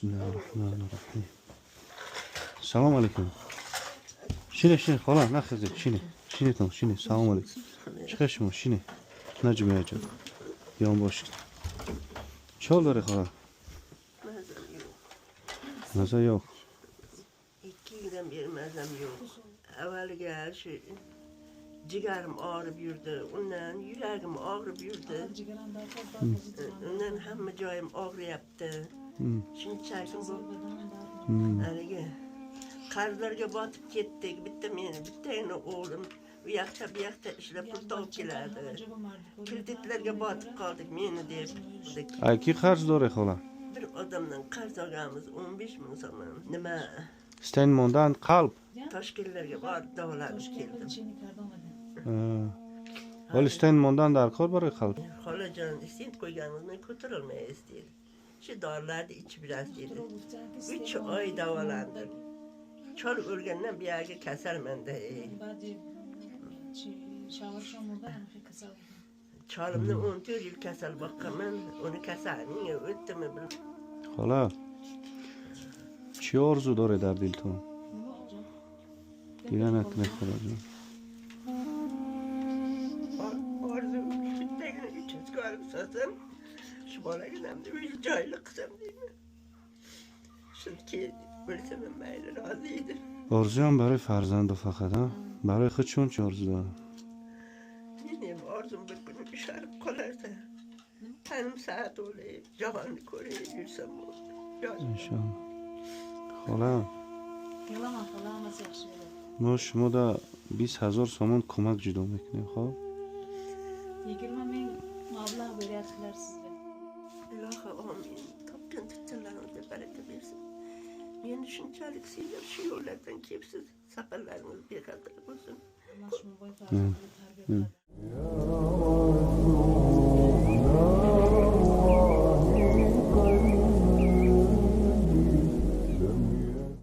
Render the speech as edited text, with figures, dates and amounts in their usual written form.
Bismillahirrahmanirrahim. Assalomu alaykum. Shine xola, na xizr, shine ton, shine. Assalomu alaykum. Chiqishmi, shine. Najmiyacha. Yon bosh. Chol dori xola. Maza yo'q. 2 yildan beri mazam yo'q. Avvaliga shu jigarim og'rib yurdi, undan yuragim og'rib yurdi. Undan hamma joyim og'riyapti. Shunchaki bu haligi qarzlarga botib ketdik. Bittagina o'g'lim u yoqda bu yoqda ishlab pul topib keladi. Kreditlarga botib qoldik meni deb. Ayki qarz dori xola. Bir odamdan qarz olganmiz 15 ming so'm. Nima? Steinmondan qalb. Toshkentlarga borib davolanib keldim. Hol Steinmondan darkor bor qalb. Xolajon stent qo'yganimizni ko'tarolmaysiz dedi. Shu dorilarni ichib yurasiz dedi. 3 oy davolandim. Chol o'lgandan buyoqqa kasalmanda. Cholimni 14 yil kasal boqqanman, uni kasalning o'tdimi bil. Xola. Chi orzu dore dar dilton? Diyanatni xolajon. Orzu bittagina 3 ko'rib so'zim. Shu bolaginamni uy joyli qilsam deyman. Shunki o'lsam mayli rozi edi. Orzu ham barای farzand faqat, ha? Barای hech shuncha orzu dori. Mening orzum bir kun ushalib qolarsa, tanim saat o'lib, jahonni ko'rib yursam bo'ldi. İnşallah. Xola. Yolama xolamaz yaxshi edi. ما شما da 20,000 so'm ko'mak judo mekinib, xo'p? 20 ming mablag' beryaptilar sizga. Ilohi omin. Topgan tutganlaringizga baraka bersin. Meni shunchalik sevib shu yo'llardan kelibsiz. Saqalaringiz bexatar bo'lsin. Alloh shuni boy farzandni tarbiya qiladi.